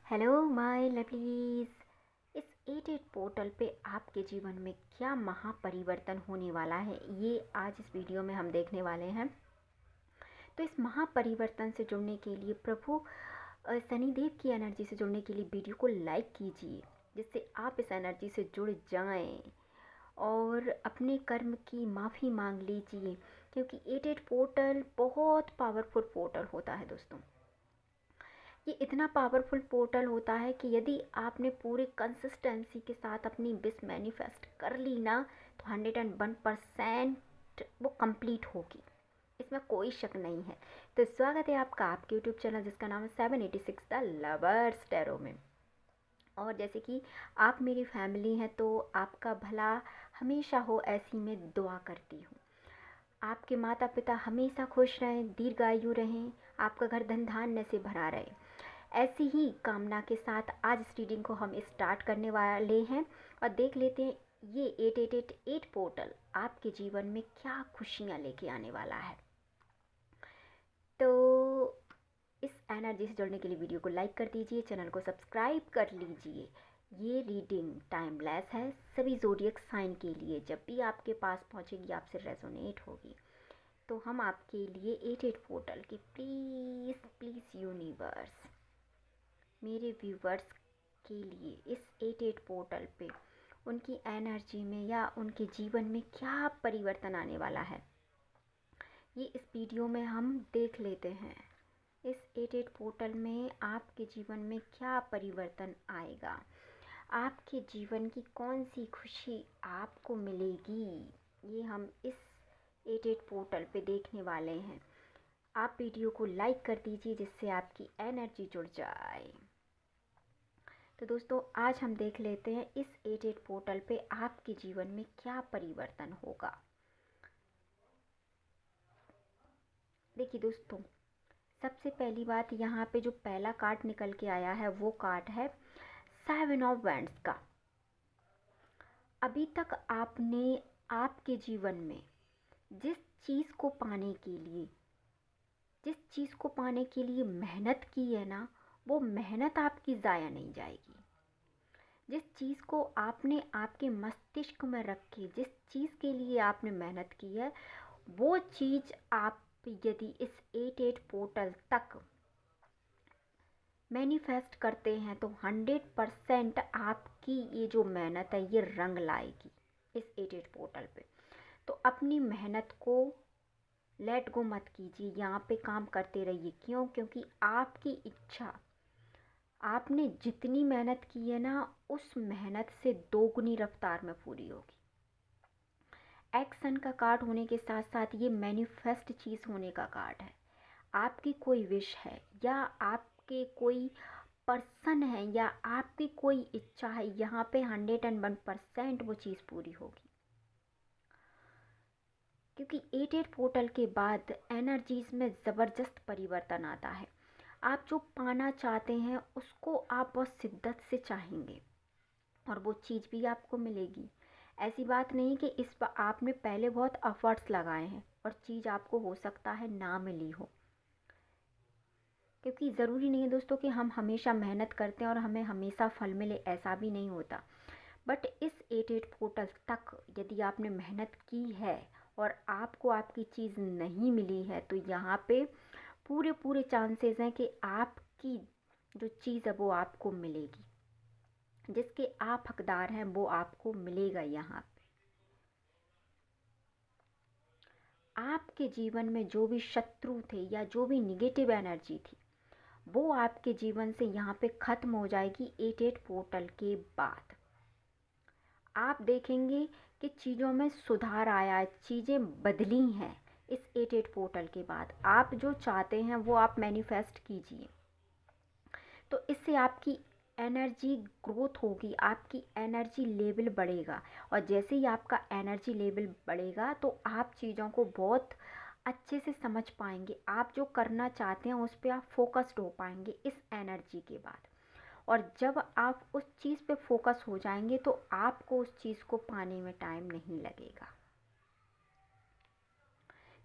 Hello my lovelies. इस 88 portal पे आपके जीवन में क्या महापरिवर्तन होने वाला है, ये आज इस वीडियो में हम देखने वाले हैं। तो इस महापरिवर्तन से जुड़ने के लिए प्रभु शनिदेव की एनर्जी से जुड़ने के लिए वीडियो को लाइक कीजिए, जिससे आप इस एनर्जी से जुड़ जाएं और अपने कर्म की माफ़ी मांग लीजिए, क्योंकि 88 पोर्टल बहुत पावरफुल पोर्टल होता है दोस्तों। ये इतना पावरफुल पोर्टल होता है कि यदि आपने पूरे कंसिस्टेंसी के साथ अपनी विश मैनिफेस्ट कर ली ना, तो 101% वो कंप्लीट होगी, इसमें कोई शक नहीं है। तो स्वागत है आपका आपके यूट्यूब चैनल जिसका नाम है 786 द लवर्स टैरो में। और जैसे कि आप मेरी फैमिली हैं, तो आपका भला हमेशा हो ऐसी मैं दुआ करती हूँ। आपके माता पिता हमेशा खुश रहें, दीर्घायु रहें, आपका घर धन धान्य से भरा रहे। ऐसी ही कामना के साथ आज इस रीडिंग को हम स्टार्ट करने वाले हैं और देख लेते हैं ये 8888 पोर्टल आपके जीवन में क्या खुशियाँ लेके आने वाला है। तो इस एनर्जी से जुड़ने के लिए वीडियो को लाइक कर दीजिए, चैनल को सब्सक्राइब कर लीजिए। ये रीडिंग टाइमलेस है, सभी ज़ोडिएक साइन के लिए जब भी आपके पास पहुंचेगी आपसे रेजोनेट होगी। तो हम आपके लिए 88 पोर्टल की प्लीज़ प्लीज़ यूनिवर्स मेरे व्यूवर्स के लिए इस 88 पोर्टल पे उनकी एनर्जी में या उनके जीवन में क्या परिवर्तन आने वाला है, ये इस वीडियो में हम देख लेते हैं। इस 88 पोर्टल में आपके जीवन में क्या परिवर्तन आएगा, आपके जीवन की कौन सी खुशी आपको मिलेगी, ये हम इस 88 पोर्टल पे देखने वाले हैं। आप वीडियो को लाइक कर दीजिए जिससे आपकी एनर्जी जुड़ जाए। तो दोस्तों आज हम देख लेते हैं इस 88 पोर्टल पे आपके जीवन में क्या परिवर्तन होगा। देखिए दोस्तों, सबसे पहली बात यहाँ पे जो पहला कार्ड निकल के आया है वो कार्ड है 7 ऑफ वैंड्स का। अभी तक आपने आपके जीवन में जिस चीज़ को पाने के लिए मेहनत की है ना, वो मेहनत आपकी ज़ाया नहीं जाएगी। जिस चीज़ को आपने आपके मस्तिष्क में रख के, जिस चीज़ के लिए आपने मेहनत की है, वो चीज़ आप यदि इस 88 पोर्टल तक मैनिफेस्ट करते हैं तो 100% आपकी ये जो मेहनत है ये रंग लाएगी इस 88 पोर्टल पे। तो अपनी मेहनत को लेट गो मत कीजिए, यहाँ पे काम करते रहिए। क्योंकि आपकी इच्छा, आपने जितनी मेहनत की है ना, उस मेहनत से दोगुनी रफ्तार में पूरी होगी। एक्शन का कार्ड होने के साथ साथ ये मैनिफेस्ट चीज़ होने का कार्ड है। आपकी कोई विश है या आपके कोई पर्सन है या आपकी कोई इच्छा है, यहाँ पे 101% वो चीज़ पूरी होगी। क्योंकि 88 पोर्टल के बाद एनर्जीज में ज़बरदस्त परिवर्तन आता है। आप जो पाना चाहते हैं उसको आप बहुत शिद्दत से चाहेंगे और वो चीज़ भी आपको मिलेगी। ऐसी बात नहीं कि इस पर आपने पहले बहुत एफर्ट्स लगाए हैं और चीज़ आपको हो सकता है ना मिली हो। क्योंकि ज़रूरी नहीं है दोस्तों कि हम हमेशा मेहनत करते हैं और हमें हमेशा फल मिले, ऐसा भी नहीं होता। बट इस 88 पोर्टल तक यदि आपने मेहनत की है और आपको आपकी चीज़ नहीं मिली है, तो यहाँ पे पूरे चांसेस हैं कि आपकी जो चीज़ है वो आपको मिलेगी, जिसके आप हकदार हैं वो आपको मिलेगा। यहाँ पे आपके जीवन में जो भी शत्रु थे या जो भी निगेटिव एनर्जी थी, वो आपके जीवन से यहाँ पे ख़त्म हो जाएगी 88 पोर्टल के बाद। आप देखेंगे कि चीज़ों में सुधार आया है, चीज़ें बदली हैं। इस 88 पोर्टल के बाद आप जो चाहते हैं वो आप मैनिफेस्ट कीजिए, तो इससे आपकी एनर्जी ग्रोथ होगी, आपकी एनर्जी लेवल बढ़ेगा। और जैसे ही आपका एनर्जी लेवल बढ़ेगा तो आप चीज़ों को बहुत अच्छे से समझ पाएंगे। आप जो करना चाहते हैं उस पर आप फोकस्ड हो पाएंगे इस एनर्जी के बाद। और जब आप उस चीज़ पे फोकस हो जाएंगे तो आपको उस चीज़ को पाने में टाइम नहीं लगेगा।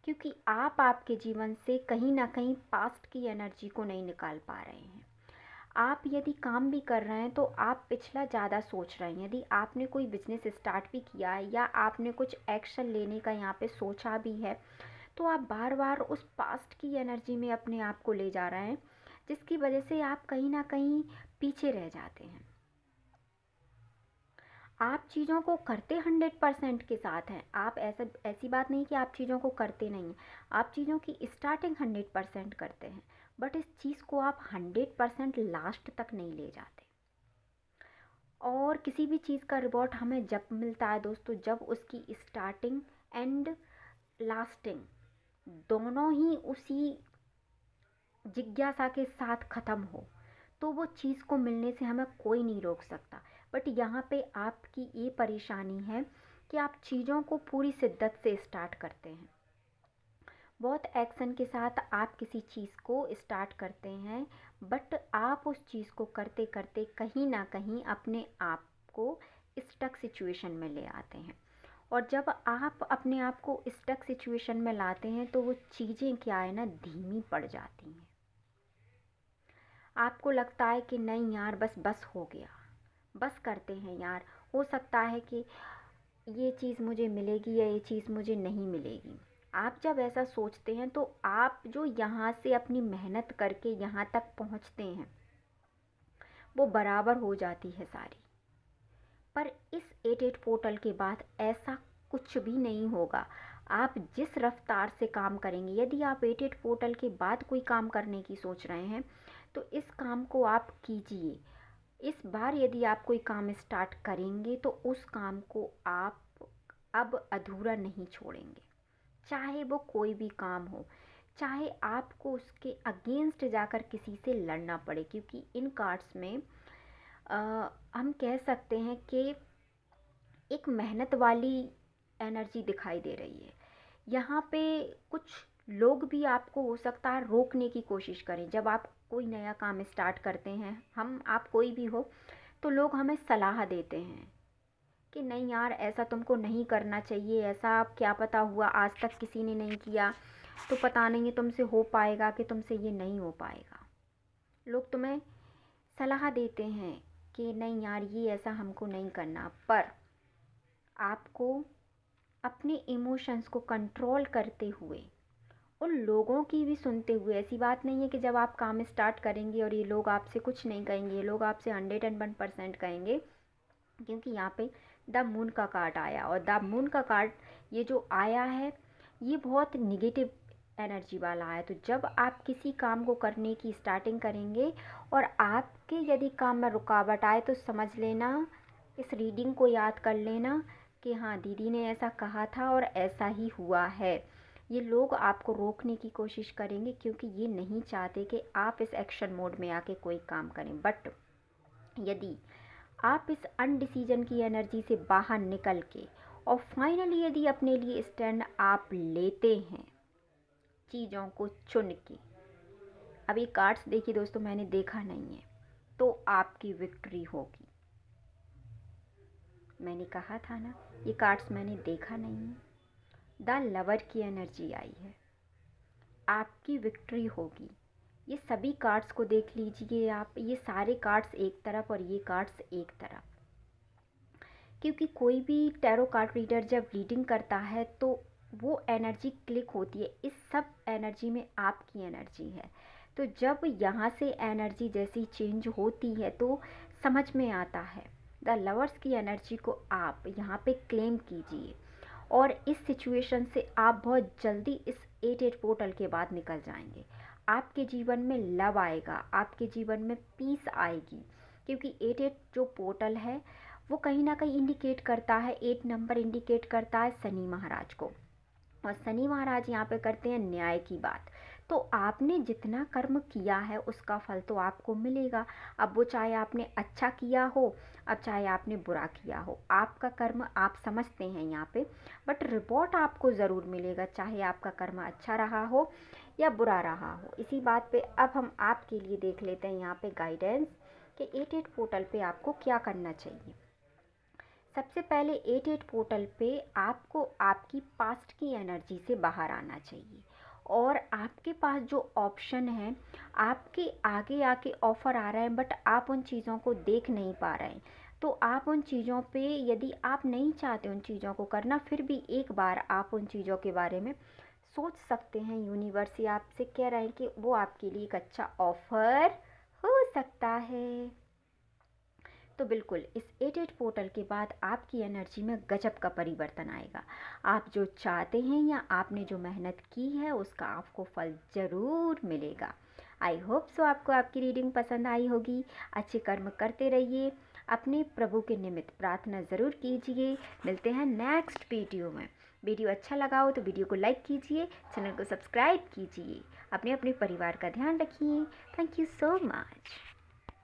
क्योंकि आप आपके जीवन से कहीं ना कहीं पास्ट की एनर्जी को नहीं निकाल पा रहे हैं। आप यदि काम भी कर रहे हैं तो आप पिछला ज़्यादा सोच रहे हैं। यदि आपने कोई बिजनेस स्टार्ट भी किया है या आपने कुछ एक्शन लेने का यहाँ पे सोचा भी है, तो आप बार बार उस पास्ट की एनर्जी में अपने आप को ले जा रहे हैं, जिसकी वजह से आप कहीं ना कहीं पीछे रह जाते हैं। आप चीज़ों को करते 100% के साथ हैं। आप ऐसी बात नहीं कि आप चीज़ों को करते नहीं हैं। आप चीज़ों की स्टार्टिंग 100% करते हैं, बट इस चीज़ को आप 100% लास्ट तक नहीं ले जाते। और किसी भी चीज़ का रिवॉर्ड हमें जब मिलता है दोस्तों, जब उसकी स्टार्टिंग एंड लास्टिंग दोनों ही उसी जिज्ञासा के साथ ख़त्म हो, तो वो चीज़ को मिलने से हमें कोई नहीं रोक सकता। बट यहाँ पे आपकी ये परेशानी है कि आप चीज़ों को पूरी शिद्दत से स्टार्ट करते हैं, बहुत एक्शन के साथ आप किसी चीज़ को स्टार्ट करते हैं, बट आप उस चीज़ को करते करते कहीं ना कहीं अपने आप को स्टक सिचुएशन में ले आते हैं। और जब आप अपने आप को स्टक सिचुएशन में लाते हैं तो वो चीज़ें क्या है ना, धीमी पड़ जाती हैं। आपको लगता है कि नहीं यार, बस बस हो गया, बस करते हैं यार, हो सकता है कि ये चीज़ मुझे मिलेगी या ये चीज़ मुझे नहीं मिलेगी। आप जब ऐसा सोचते हैं तो आप जो यहाँ से अपनी मेहनत करके यहाँ तक पहुँचते हैं वो बराबर हो जाती है सारी। पर इस 88 पोर्टल के बाद ऐसा कुछ भी नहीं होगा। आप जिस रफ्तार से काम करेंगे, यदि आप 88 पोर्टल के बाद कोई काम करने की सोच रहे हैं तो इस काम को आप कीजिए। इस बार यदि आप कोई काम स्टार्ट करेंगे तो उस काम को आप अब अधूरा नहीं छोड़ेंगे, चाहे वो कोई भी काम हो, चाहे आपको उसके अगेंस्ट जाकर किसी से लड़ना पड़े। क्योंकि इन कार्ड्स में हम कह सकते हैं कि एक मेहनत वाली एनर्जी दिखाई दे रही है। यहाँ पे कुछ लोग भी आपको हो सकता है रोकने की कोशिश करें। जब आप कोई नया काम स्टार्ट करते हैं, आप कोई भी हो, तो लोग हमें सलाह देते हैं कि नहीं यार, ऐसा तुमको नहीं करना चाहिए, ऐसा क्या पता हुआ आज तक किसी ने नहीं किया तो पता नहीं है तुमसे हो पाएगा कि तुमसे ये नहीं हो पाएगा। लोग तुम्हें सलाह देते हैं कि नहीं यार, ये ऐसा हमको नहीं करना। पर आपको अपने इमोशंस को कंट्रोल करते हुए, उन लोगों की भी सुनते हुए, ऐसी बात नहीं है कि जब आप काम स्टार्ट करेंगे और ये लोग आपसे कुछ नहीं कहेंगे, ये लोग आपसे 101% कहेंगे। क्योंकि यहाँ पे द मून का कार्ड आया, और द मून का कार्ड ये जो आया है ये बहुत निगेटिव एनर्जी वाला है। तो जब आप किसी काम को करने की स्टार्टिंग करेंगे और आपके यदि काम में रुकावट आए तो समझ लेना, इस रीडिंग को याद कर लेना कि हाँ, दीदी ने ऐसा कहा था और ऐसा ही हुआ है। ये लोग आपको रोकने की कोशिश करेंगे क्योंकि ये नहीं चाहते कि आप इस एक्शन मोड में आके कोई काम करें। बट यदि आप इस अनडिसीजन की एनर्जी से बाहर निकल के और फाइनली यदि अपने लिए स्टैंड आप लेते हैं, चीज़ों को चुन के, अभी कार्ड्स देखिए दोस्तों, मैंने देखा नहीं है, तो आपकी विक्ट्री होगी। मैंने कहा था ना, ये कार्ड्स मैंने देखा नहीं है। द लवर की एनर्जी आई है, आपकी विक्ट्री होगी। ये सभी कार्ड्स को देख लीजिए आप, ये सारे कार्ड्स एक तरफ और ये कार्ड्स एक तरफ। क्योंकि कोई भी टैरो कार्ड रीडर जब रीडिंग करता है तो वो एनर्जी क्लिक होती है। इस सब एनर्जी में आपकी एनर्जी है, तो जब यहाँ से एनर्जी जैसी चेंज होती है तो समझ में आता है। द लवर्स की एनर्जी को आप यहाँ पे क्लेम कीजिए और इस सिचुएशन से आप बहुत जल्दी इस 88 पोर्टल के बाद निकल जाएंगे। आपके जीवन में लव आएगा, आपके जीवन में पीस आएगी। क्योंकि 88 जो पोर्टल है वो कहीं ना कहीं इंडिकेट करता है, 8 नंबर इंडिकेट करता है शनि महाराज को, और शनि महाराज यहाँ पे करते हैं न्याय की बात। तो आपने जितना कर्म किया है उसका फल तो आपको मिलेगा। अब वो चाहे आपने अच्छा किया हो, अब चाहे आपने बुरा किया हो, आपका कर्म आप समझते हैं यहाँ पे, बट रिपोर्ट आपको ज़रूर मिलेगा, चाहे आपका कर्म अच्छा रहा हो या बुरा रहा हो। इसी बात पे अब हम आपके लिए देख लेते हैं यहाँ पे गाइडेंस कि 88 पोर्टल पे आपको क्या करना चाहिए। सबसे पहले 88 पोर्टल पे आपको आपकी पास्ट की एनर्जी से बाहर आना चाहिए और आपके पास जो ऑप्शन है, आपके आगे आके ऑफ़र आ रहा है, बट आप उन चीज़ों को देख नहीं पा रहे हैं। तो आप उन चीज़ों पे, यदि आप नहीं चाहते उन चीज़ों को करना, फिर भी एक बार आप उन चीज़ों के बारे में सोच सकते हैं। यूनिवर्स ही आपसे कह रहे हैं कि वो आपके लिए एक अच्छा ऑफ़र हो सकता है। तो बिल्कुल इस 88 पोर्टल के बाद आपकी एनर्जी में गजब का परिवर्तन आएगा। आप जो चाहते हैं या आपने जो मेहनत की है उसका आपको फल ज़रूर मिलेगा। आई होप सो आपको आपकी रीडिंग पसंद आई होगी। अच्छे कर्म करते रहिए, अपने प्रभु के निमित्त प्रार्थना ज़रूर कीजिए। मिलते हैं नेक्स्ट वीडियो में। वीडियो अच्छा लगा हो तो वीडियो को लाइक कीजिए, चैनल को सब्सक्राइब कीजिए। अपने अपने परिवार का ध्यान रखिए। Thank you so much.